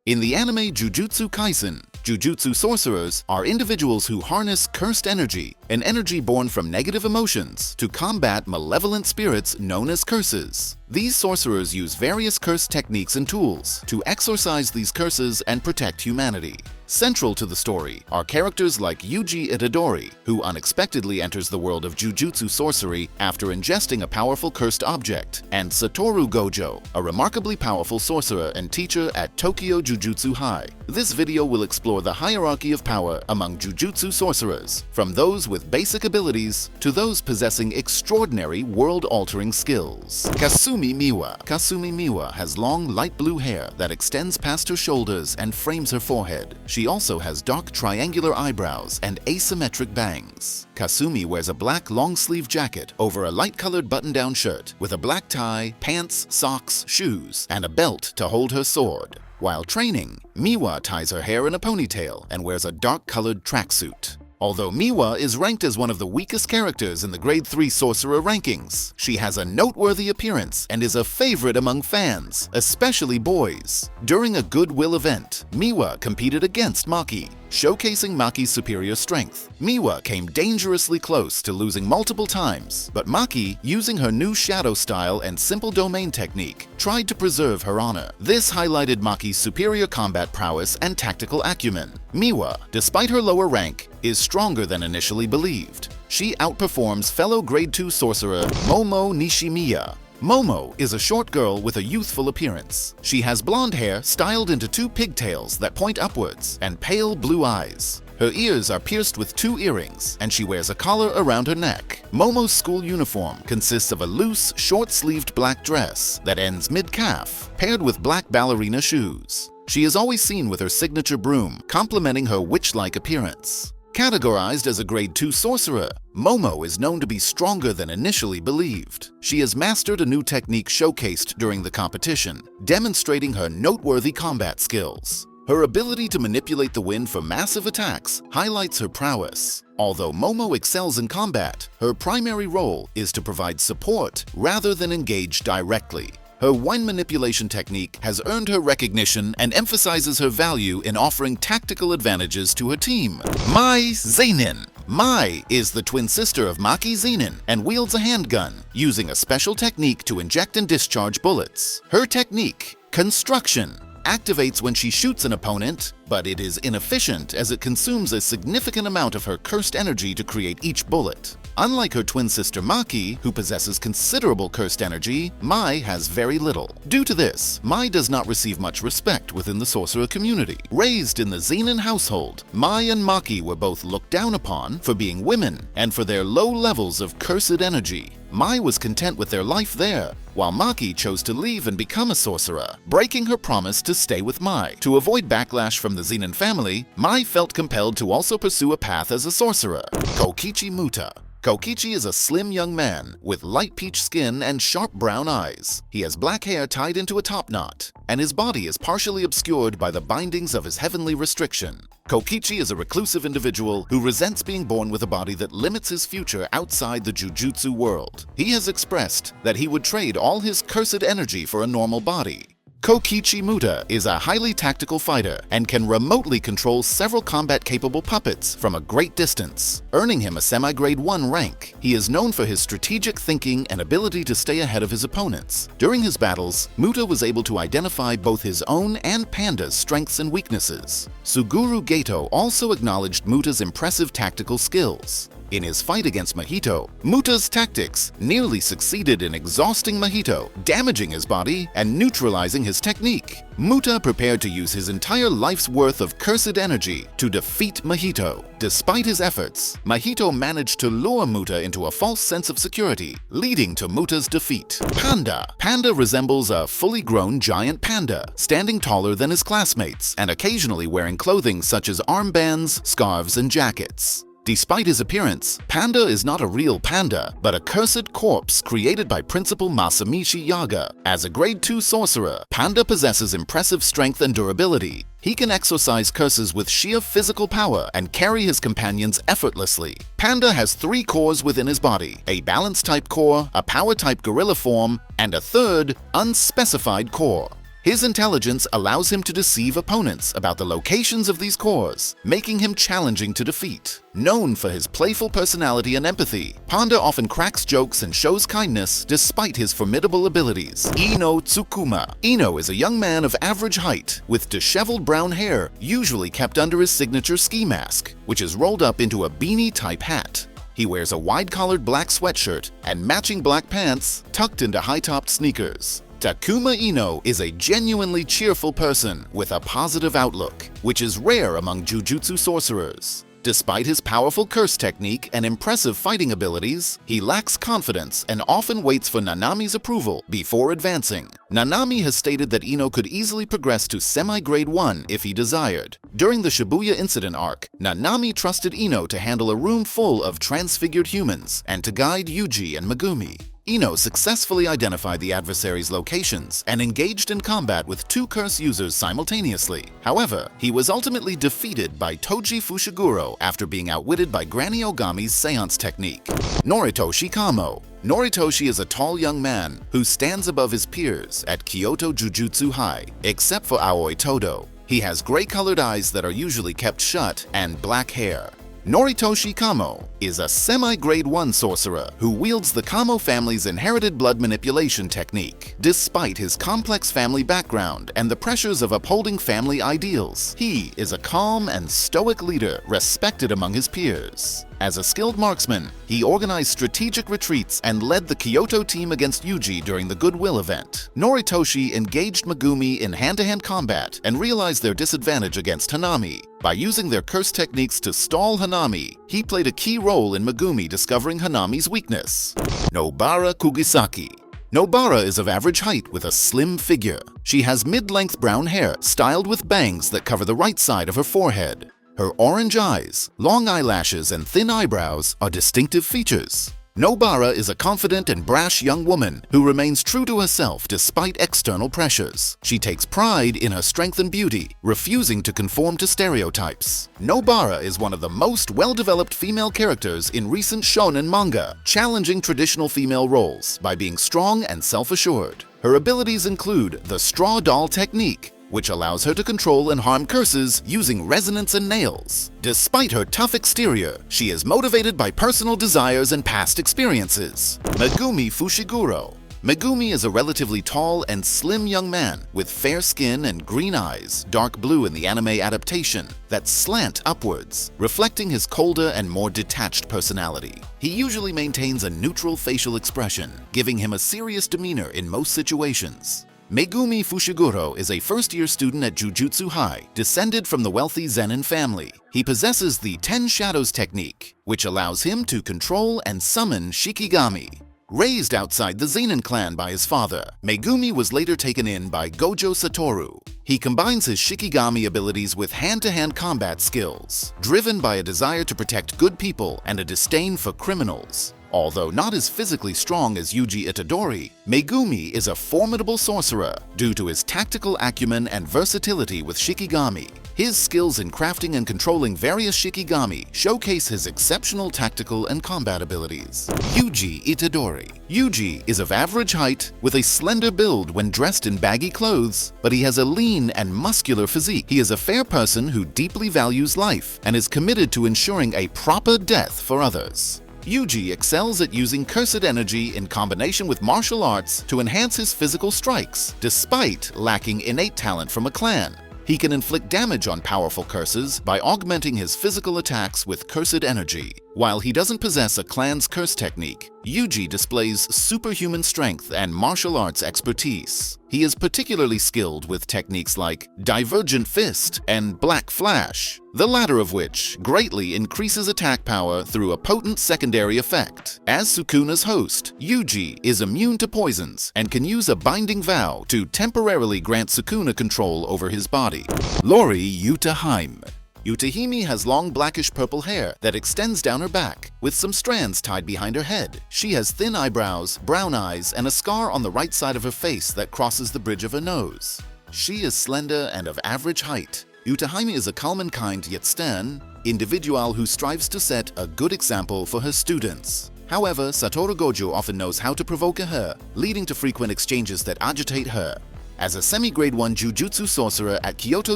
In the anime Jujutsu Kaisen, Jujutsu Sorcerers are individuals who harness cursed energy, an energy born from negative emotions, to combat malevolent spirits known as curses. These sorcerers use various curse techniques and tools to exorcise these curses and protect humanity. Central to the story are characters like Yuji Itadori, who unexpectedly enters the world of Jujutsu sorcery after ingesting a powerful cursed object, and Satoru Gojo, a remarkably powerful sorcerer and teacher at Tokyo Jujutsu High. This video will explore the hierarchy of power among Jujutsu sorcerers, from those with basic abilities to those possessing extraordinary world-altering skills. Kasumi Miwa. Kasumi Miwa has long light blue hair that extends past her shoulders and frames her forehead. She also has dark triangular eyebrows and asymmetric bangs. Kasumi wears a black long-sleeve jacket over a light-colored button-down shirt with a black tie, pants, socks, shoes, and a belt to hold her sword. While training, Miwa ties her hair in a ponytail and wears a dark-colored tracksuit. Although Miwa is ranked as one of the weakest characters in the Grade 3 Sorcerer rankings, she has a noteworthy appearance and is a favorite among fans, especially boys. During a Goodwill event, Miwa competed against Maki, showcasing Maki's superior strength. Miwa came dangerously close to losing multiple times, but Maki, using her new shadow style and simple domain technique, tried to preserve her honor. This highlighted Maki's superior combat prowess and tactical acumen. Miwa, despite her lower rank, is stronger than initially believed. She outperforms fellow Grade 2 sorcerer Momo Nishimiya. Momo is a short girl with a youthful appearance. She has blonde hair styled into two pigtails that point upwards and pale blue eyes. Her ears are pierced with two earrings, and she wears a collar around her neck. Momo's school uniform consists of a loose, short-sleeved black dress that ends mid-calf, paired with black ballerina shoes. She is always seen with her signature broom, complementing her witch-like appearance. Categorized as a Grade 2 sorcerer, Momo is known to be stronger than initially believed. She has mastered a new technique showcased during the competition, demonstrating her noteworthy combat skills. Her ability to manipulate the wind for massive attacks highlights her prowess. Although Momo excels in combat, her primary role is to provide support rather than engage directly. Her wind manipulation technique has earned her recognition and emphasizes her value in offering tactical advantages to her team. Mai Zenin. Mai is the twin sister of Maki Zenin and wields a handgun, using a special technique to inject and discharge bullets. Her technique, Construction, activates when she shoots an opponent, but it is inefficient as it consumes a significant amount of her cursed energy to create each bullet. Unlike her twin sister Maki, who possesses considerable cursed energy, Mai has very little. Due to this, Mai does not receive much respect within the sorcerer community. Raised in the Zenin household, Mai and Maki were both looked down upon for being women and for their low levels of cursed energy. Mai was content with their life there, while Maki chose to leave and become a sorcerer, breaking her promise to stay with Mai. To avoid backlash from the Zenin family, Mai felt compelled to also pursue a path as a sorcerer. Kokichi Muta. Kokichi is a slim young man with light peach skin and sharp brown eyes. He has black hair tied into a top knot, and his body is partially obscured by the bindings of his heavenly restriction. Kokichi is a reclusive individual who resents being born with a body that limits his future outside the Jujutsu world. He has expressed that he would trade all his cursed energy for a normal body. Kokichi Muta is a highly tactical fighter and can remotely control several combat-capable puppets from a great distance, earning him a semi-grade 1 rank. He is known for his strategic thinking and ability to stay ahead of his opponents. During his battles, Muta was able to identify both his own and Panda's strengths and weaknesses. Suguru Gato also acknowledged Muta's impressive tactical skills. In his fight against Mahito, Muta's tactics nearly succeeded in exhausting Mahito, damaging his body and neutralizing his technique. Muta prepared to use his entire life's worth of cursed energy to defeat Mahito. Despite his efforts, Mahito managed to lure Muta into a false sense of security, leading to Muta's defeat. Panda. Panda resembles a fully grown giant panda, standing taller than his classmates and occasionally wearing clothing such as armbands, scarves, and jackets. Despite his appearance, Panda is not a real panda, but a cursed corpse created by Principal Masamichi Yaga. As a Grade 2 sorcerer, Panda possesses impressive strength and durability. He can exorcise curses with sheer physical power and carry his companions effortlessly. Panda has 3 cores within his body: a balance-type core, a power-type gorilla form, and a third, unspecified core. His intelligence allows him to deceive opponents about the locations of these cores, making him challenging to defeat. Known for his playful personality and empathy, Panda often cracks jokes and shows kindness despite his formidable abilities. Ino Tsukuma. Ino is a young man of average height, with disheveled brown hair usually kept under his signature ski mask, which is rolled up into a beanie-type hat. He wears a wide-collared black sweatshirt and matching black pants tucked into high-topped sneakers. Takuma Ino is a genuinely cheerful person with a positive outlook, which is rare among Jujutsu sorcerers. Despite his powerful curse technique and impressive fighting abilities, he lacks confidence and often waits for Nanami's approval before advancing. Nanami has stated that Ino could easily progress to semi-grade 1 if he desired. During the Shibuya incident arc, Nanami trusted Ino to handle a room full of transfigured humans and to guide Yuji and Megumi. Ino successfully identified the adversary's locations and engaged in combat with 2 curse users simultaneously. However, he was ultimately defeated by Toji Fushiguro after being outwitted by Granny Ogami's seance technique. Noritoshi Kamo. Noritoshi is a tall young man who stands above his peers at Kyoto Jujutsu High, except for Aoi Todo. He has gray-colored eyes that are usually kept shut and black hair. Noritoshi Kamo is a semi-grade 1 sorcerer who wields the Kamo family's inherited blood manipulation technique. Despite his complex family background and the pressures of upholding family ideals, he is a calm and stoic leader respected among his peers. As a skilled marksman, he organized strategic retreats and led the Kyoto team against Yuji during the Goodwill event. Noritoshi engaged Megumi in hand-to-hand combat and realized their disadvantage against Hanami. By using their curse techniques to stall Hanami, he played a key role in Megumi discovering Hanami's weakness. Nobara Kugisaki. Nobara is of average height with a slim figure. She has mid-length brown hair styled with bangs that cover the right side of her forehead. Her orange eyes, long eyelashes, and thin eyebrows are distinctive features. Nobara is a confident and brash young woman who remains true to herself despite external pressures. She takes pride in her strength and beauty, refusing to conform to stereotypes. Nobara is one of the most well-developed female characters in recent shonen manga, challenging traditional female roles by being strong and self-assured. Her abilities include the straw doll technique, which allows her to control and harm curses using resonance and nails. Despite her tough exterior, she is motivated by personal desires and past experiences. Megumi Fushiguro. Megumi is a relatively tall and slim young man with fair skin and green eyes, dark blue in the anime adaptation, that slant upwards, reflecting his colder and more detached personality. He usually maintains a neutral facial expression, giving him a serious demeanor in most situations. Megumi Fushiguro is a first-year student at Jujutsu High, descended from the wealthy Zenin family. He possesses the 10 Shadows technique, which allows him to control and summon Shikigami. Raised outside the Zenin clan by his father, Megumi was later taken in by Gojo Satoru. He combines his Shikigami abilities with hand-to-hand combat skills, driven by a desire to protect good people and a disdain for criminals. Although not as physically strong as Yuji Itadori, Megumi is a formidable sorcerer due to his tactical acumen and versatility with Shikigami. His skills in crafting and controlling various Shikigami showcase his exceptional tactical and combat abilities. Yuji Itadori. Yuji is of average height with a slender build when dressed in baggy clothes, but he has a lean and muscular physique. He is a fair person who deeply values life and is committed to ensuring a proper death for others. Yuji excels at using cursed energy in combination with martial arts to enhance his physical strikes, despite lacking innate talent from a clan. He can inflict damage on powerful curses by augmenting his physical attacks with cursed energy. While he doesn't possess a clan's curse technique, Yuji displays superhuman strength and martial arts expertise. He is particularly skilled with techniques like Divergent Fist and Black Flash, the latter of which greatly increases attack power through a potent secondary effect. As Sukuna's host, Yuji is immune to poisons and can use a binding vow to temporarily grant Sukuna control over his body. Lori Yutahime. Yutahime has long blackish purple hair that extends down her back, with some strands tied behind her head. She has thin eyebrows, brown eyes, and a scar on the right side of her face that crosses the bridge of her nose. She is slender and of average height. Yutahime is a calm and kind yet stern individual who strives to set a good example for her students. However, Satoru Gojo often knows how to provoke her, leading to frequent exchanges that agitate her. As a semi-grade 1 Jujutsu sorcerer at Kyoto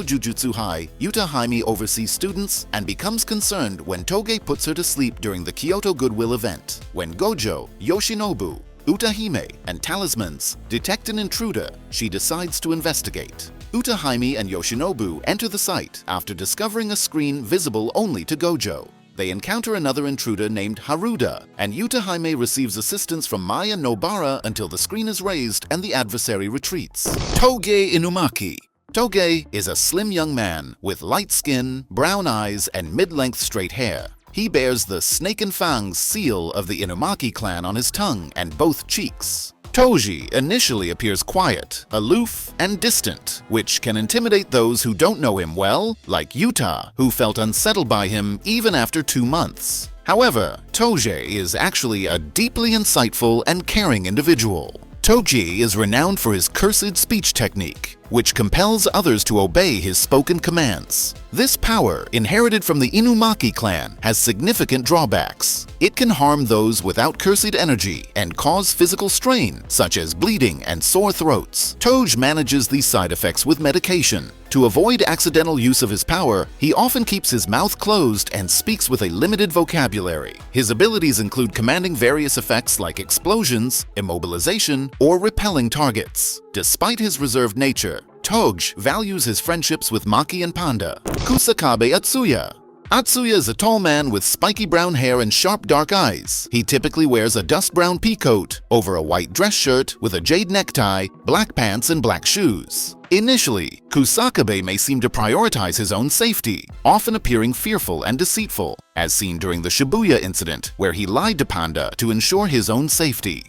Jujutsu High, Yuta Hime oversees students and becomes concerned when Toge puts her to sleep during the Kyoto Goodwill event. When Gojo, Yoshinobu, Utahime, and Talismans detect an intruder, she decides to investigate. Utahime and Yoshinobu enter the site after discovering a screen visible only to Gojo. They encounter another intruder named Haruda, and Utahime receives assistance from Mai and Nobara until the screen is raised and the adversary retreats. Toge Inumaki. Toge is a slim young man with light skin, brown eyes, and mid-length straight hair. He bears the Snake and Fangs seal of the Inumaki clan on his tongue and both cheeks. Toji initially appears quiet, aloof, and distant, which can intimidate those who don't know him well, like Yuta, who felt unsettled by him even after 2 months. However, Toji is actually a deeply insightful and caring individual. Toji is renowned for his cursed speech technique, which compels others to obey his spoken commands. This power, inherited from the Inumaki clan, has significant drawbacks. It can harm those without cursed energy and cause physical strain, such as bleeding and sore throats. Toji manages these side effects with medication. To avoid accidental use of his power, he often keeps his mouth closed and speaks with a limited vocabulary. His abilities include commanding various effects like explosions, immobilization, or repelling targets. Despite his reserved nature, Toji values his friendships with Maki and Panda. Kusakabe Atsuya. Atsuya is a tall man with spiky brown hair and sharp dark eyes. He typically wears a dust brown pea coat over a white dress shirt with a jade necktie, black pants, and black shoes. Initially, Kusakabe may seem to prioritize his own safety, often appearing fearful and deceitful, as seen during the Shibuya incident where he lied to Panda to ensure his own safety.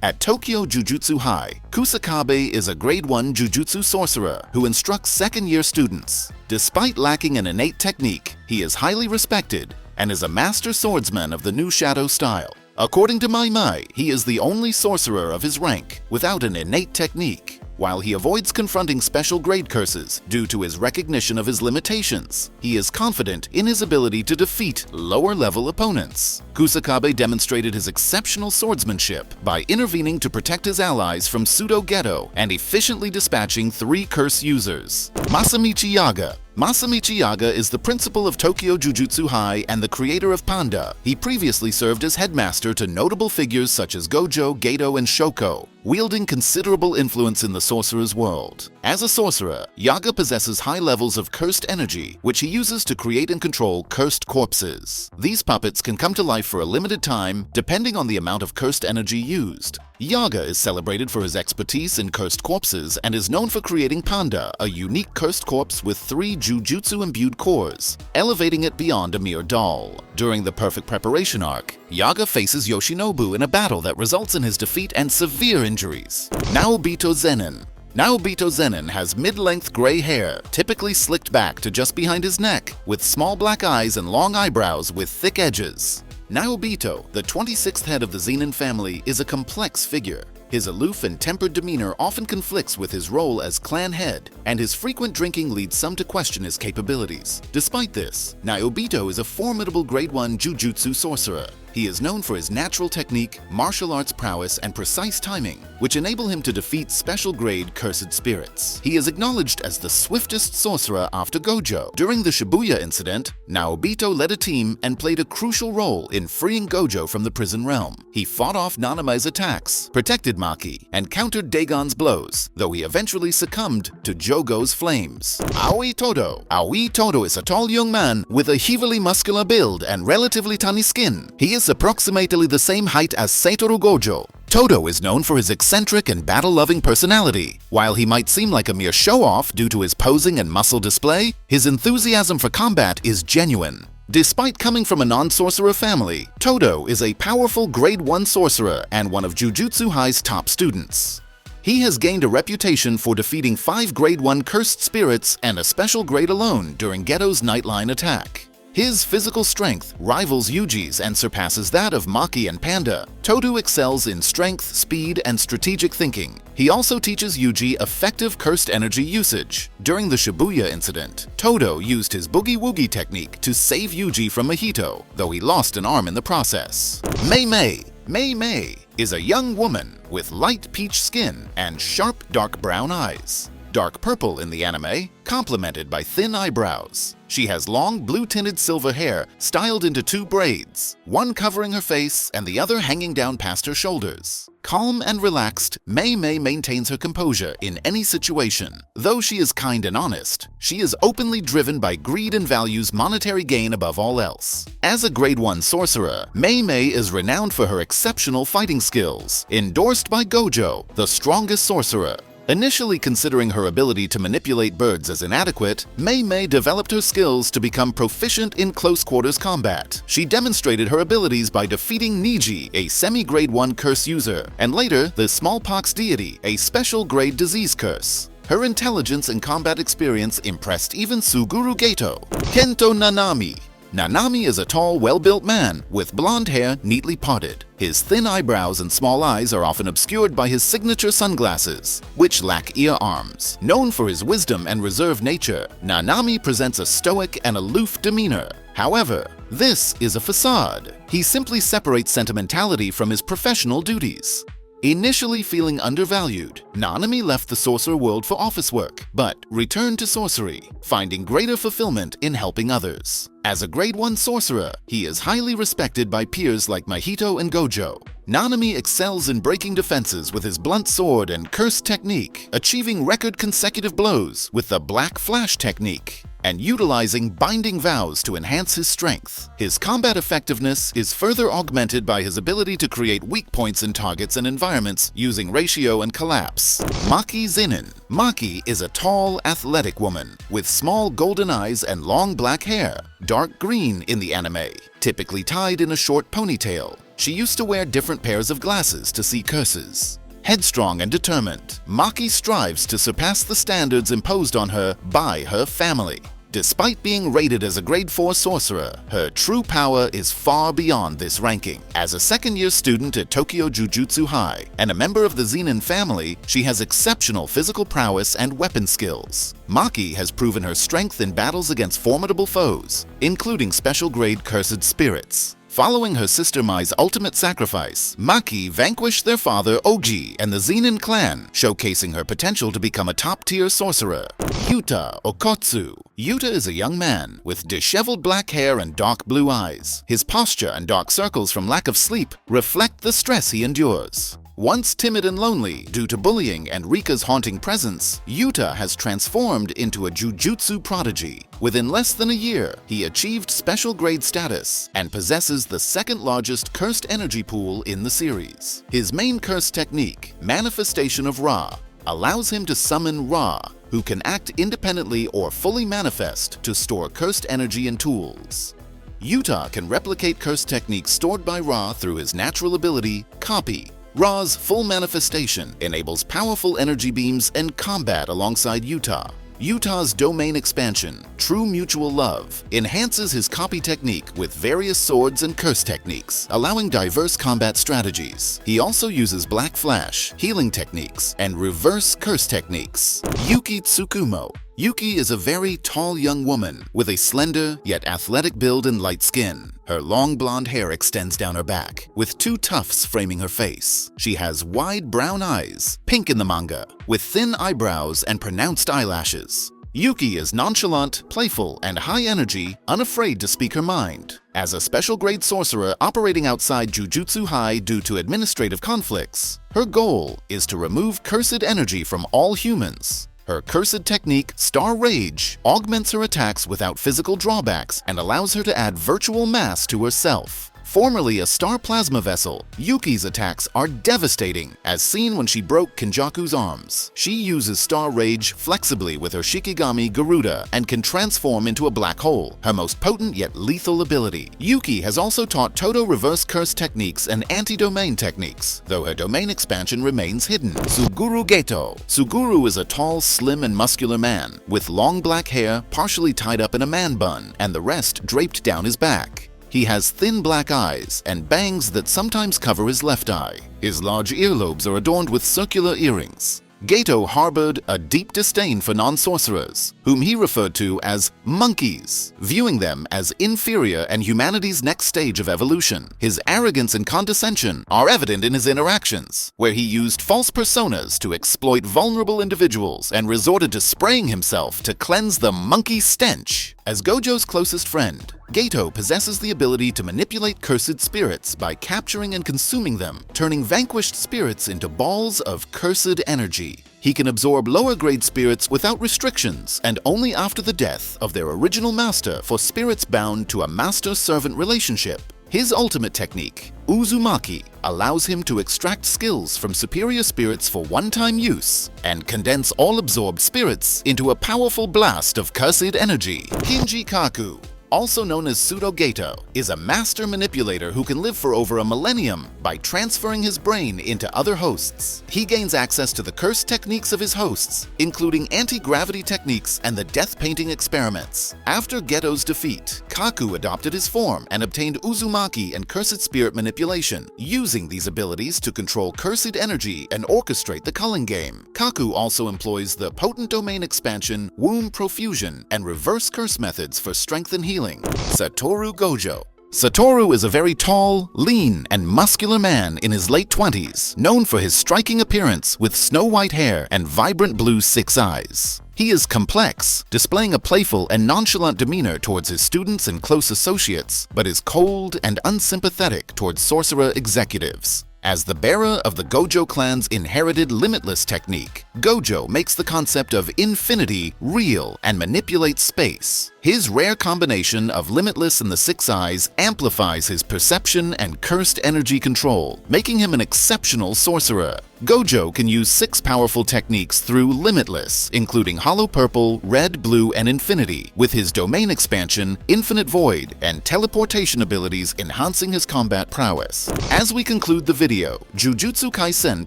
At Tokyo Jujutsu High, Kusakabe is a grade 1 Jujutsu sorcerer who instructs second-year students. Despite lacking an innate technique, he is highly respected and is a master swordsman of the new Shadow style. According to Mai, he is the only sorcerer of his rank without an innate technique. While he avoids confronting special grade curses due to his recognition of his limitations, he is confident in his ability to defeat lower-level opponents. Kusakabe demonstrated his exceptional swordsmanship by intervening to protect his allies from pseudo-Geto and efficiently dispatching 3 curse users. Masamichi Yaga. Masamichi Yaga is the principal of Tokyo Jujutsu High and the creator of Panda. He previously served as headmaster to notable figures such as Gojo, Geto, and Shoko, wielding considerable influence in the sorcerer's world. As a sorcerer, Yaga possesses high levels of cursed energy, which he uses to create and control cursed corpses. These puppets can come to life for a limited time, depending on the amount of cursed energy used. Yaga is celebrated for his expertise in cursed corpses and is known for creating Panda, a unique cursed corpse with 3 Jujutsu-imbued cores, elevating it beyond a mere doll. During the Perfect Preparation arc, Yaga faces Yoshinobu in a battle that results in his defeat and severe injuries. Naobito Zenin. Naobito Zenin has mid-length gray hair, typically slicked back to just behind his neck, with small black eyes and long eyebrows with thick edges. Naobito, the 26th head of the Zenin family, is a complex figure. His aloof and tempered demeanor often conflicts with his role as clan head, and his frequent drinking leads some to question his capabilities. Despite this, Naobito is a formidable grade 1 Jujutsu sorcerer. He is known for his natural technique, martial arts prowess, and precise timing, which enable him to defeat special-grade cursed spirits. He is acknowledged as the swiftest sorcerer after Gojo. During the Shibuya incident, Naobito led a team and played a crucial role in freeing Gojo from the prison realm. He fought off Nanamae's attacks, protected Maki, and countered Dagon's blows, though he eventually succumbed to Jogo's flames. Aoi Todo. Aoi Todo is a tall young man with a heavily muscular build and relatively tiny skin. He is approximately the same height as Satoru Gojo. Todo is known for his eccentric and battle-loving personality. While he might seem like a mere show-off due to his posing and muscle display, his enthusiasm for combat is genuine. Despite coming from a non-sorcerer family, Todo is a powerful grade 1 sorcerer and one of Jujutsu High's top students. He has gained a reputation for defeating 5 grade 1 cursed spirits and a special grade alone during Geto's Nightline attack. His physical strength rivals Yuji's and surpasses that of Maki and Panda. Todo excels in strength, speed, and strategic thinking. He also teaches Yuji effective cursed energy usage. During the Shibuya incident, Todo used his Boogie Woogie technique to save Yuji from Mahito, though he lost an arm in the process. Mei. Mei Mei is a young woman with light peach skin and sharp dark brown eyes. Dark purple in the anime, complemented by thin eyebrows. She has long blue-tinted silver hair styled into 2 braids, one covering her face and the other hanging down past her shoulders. Calm and relaxed, Mei Mei maintains her composure in any situation. Though she is kind and honest, she is openly driven by greed and values monetary gain above all else. As a Grade 1 sorcerer, Mei Mei is renowned for her exceptional fighting skills, endorsed by Gojo, the strongest sorcerer. Initially considering her ability to manipulate birds as inadequate, Mei Mei developed her skills to become proficient in close-quarters combat. She demonstrated her abilities by defeating Niji, a semi-Grade 1 curse user, and later the smallpox deity, a special grade disease curse. Her intelligence and combat experience impressed even Satoru Gojo. Kento Nanami. Nanami is a tall, well-built man with blonde hair neatly parted. His thin eyebrows and small eyes are often obscured by his signature sunglasses, which lack ear arms. Known for his wisdom and reserved nature, Nanami presents a stoic and aloof demeanor. However, this is a facade. He simply separates sentimentality from his professional duties. Initially feeling undervalued, Nanami left the sorcerer world for office work, but returned to sorcery, finding greater fulfillment in helping others. As a Grade 1 sorcerer, he is highly respected by peers like Mahito and Gojo. Nanami excels in breaking defenses with his blunt sword and curse technique, achieving record consecutive blows with the Black Flash technique, and utilizing binding vows to enhance his strength. His combat effectiveness is further augmented by his ability to create weak points in targets and environments using ratio and collapse. Maki Zenin. Maki is a tall, athletic woman with small golden eyes and long black hair, dark green in the anime, typically tied in a short ponytail. She used to wear different pairs of glasses to see curses. Headstrong and determined, Maki strives to surpass the standards imposed on her by her family. Despite being rated as a Grade 4 sorcerer, her true power is far beyond this ranking. As a second-year student at Tokyo Jujutsu High and a member of the Zenin family, she has exceptional physical prowess and weapon skills. Maki has proven her strength in battles against formidable foes, including special-grade cursed spirits. Following her sister Mai's ultimate sacrifice, Maki vanquished their father Oji and the Zenin clan, showcasing her potential to become a top-tier sorcerer. Yuta Okotsu. Yuta is a young man with disheveled black hair and dark blue eyes. His posture and dark circles from lack of sleep reflect the stress he endures. Once timid and lonely due to bullying and Rika's haunting presence, Yuta has transformed into a jujutsu prodigy. Within less than a year, he achieved special grade status and possesses the second largest cursed energy pool in the series. His main curse technique, Manifestation of Ra, allows him to summon Ra, who can act independently or fully manifest to store cursed energy and tools. Yuta can replicate curse techniques stored by Ra through his natural ability, Copy. Ra's full manifestation enables powerful energy beams and combat alongside Yuta. Yuta's domain expansion, True Mutual Love, enhances his copy technique with various swords and curse techniques, allowing diverse combat strategies. He also uses Black Flash, healing techniques, and reverse curse techniques. Yuki Tsukumo. Yuki is a very tall young woman with a slender yet athletic build and light skin. Her long blonde hair extends down her back, with 2 tufts framing her face. She has wide brown eyes, pink in the manga, with thin eyebrows and pronounced eyelashes. Yuki is nonchalant, playful, and high energy, unafraid to speak her mind. As a special grade sorcerer operating outside Jujutsu High due to administrative conflicts, her goal is to remove cursed energy from all humans. Her cursed technique, Star Rage, augments her attacks without physical drawbacks and allows her to add virtual mass to herself. Formerly a star plasma vessel, Yuki's attacks are devastating, as seen when she broke Kenjaku's arms. She uses Star Rage flexibly with her Shikigami Garuda and can transform into a black hole, her most potent yet lethal ability. Yuki has also taught Todo reverse curse techniques and anti-domain techniques, though her domain expansion remains hidden. Suguru Geto. Suguru is a tall, slim, and muscular man, with long black hair partially tied up in a man bun, and the rest draped down his back. He has thin black eyes and bangs that sometimes cover his left eye. His large earlobes are adorned with circular earrings. Gojo harbored a deep disdain for non-sorcerers, whom he referred to as monkeys, viewing them as inferior and humanity's next stage of evolution. His arrogance and condescension are evident in his interactions, where he used false personas to exploit vulnerable individuals and resorted to spraying himself to cleanse the monkey stench. As Gojo's closest friend, Gojo possesses the ability to manipulate cursed spirits by capturing and consuming them, turning vanquished spirits into balls of cursed energy. He can absorb lower-grade spirits without restrictions and only after the death of their original master for spirits bound to a master-servant relationship. His ultimate technique, Uzumaki, allows him to extract skills from superior spirits for one-time use and condense all absorbed spirits into a powerful blast of cursed energy. Kinji Kaku, also known as Pseudo-Gojo, is a master manipulator who can live for over a millennium by transferring his brain into other hosts. He gains access to the cursed techniques of his hosts, including anti-gravity techniques and the death painting experiments. After Gojo's defeat, Kaku adopted his form and obtained Uzumaki and cursed spirit manipulation, using these abilities to control cursed energy and orchestrate the culling game. Kaku also employs the potent domain expansion, womb profusion, and reverse curse methods for strength and healing. Satoru Gojo. Satoru is a very tall, lean, and muscular man in his late 20s, known for his striking appearance with snow-white hair and vibrant blue six eyes. He is complex, displaying a playful and nonchalant demeanor towards his students and close associates, but is cold and unsympathetic towards sorcerer executives. As the bearer of the Gojo clan's inherited limitless technique, Gojo makes the concept of infinity real and manipulates space. His rare combination of limitless and the six eyes amplifies his perception and cursed energy control, making him an exceptional sorcerer. Gojo can use 6 powerful techniques through Limitless, including Hollow Purple, Red, Blue, and Infinity, with his domain expansion, Infinite Void, and teleportation abilities enhancing his combat prowess. As we conclude the video, Jujutsu Kaisen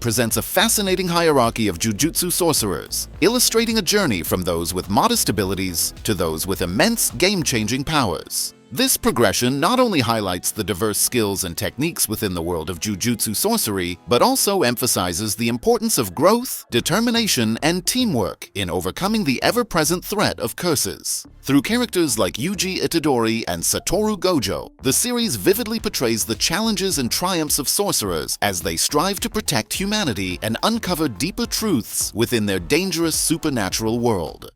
presents a fascinating hierarchy of Jujutsu sorcerers, illustrating a journey from those with modest abilities to those with immense game-changing powers. This progression not only highlights the diverse skills and techniques within the world of Jujutsu sorcery, but also emphasizes the importance of growth, determination, and teamwork in overcoming the ever-present threat of curses. Through characters like Yuji Itadori and Satoru Gojo, the series vividly portrays the challenges and triumphs of sorcerers as they strive to protect humanity and uncover deeper truths within their dangerous supernatural world.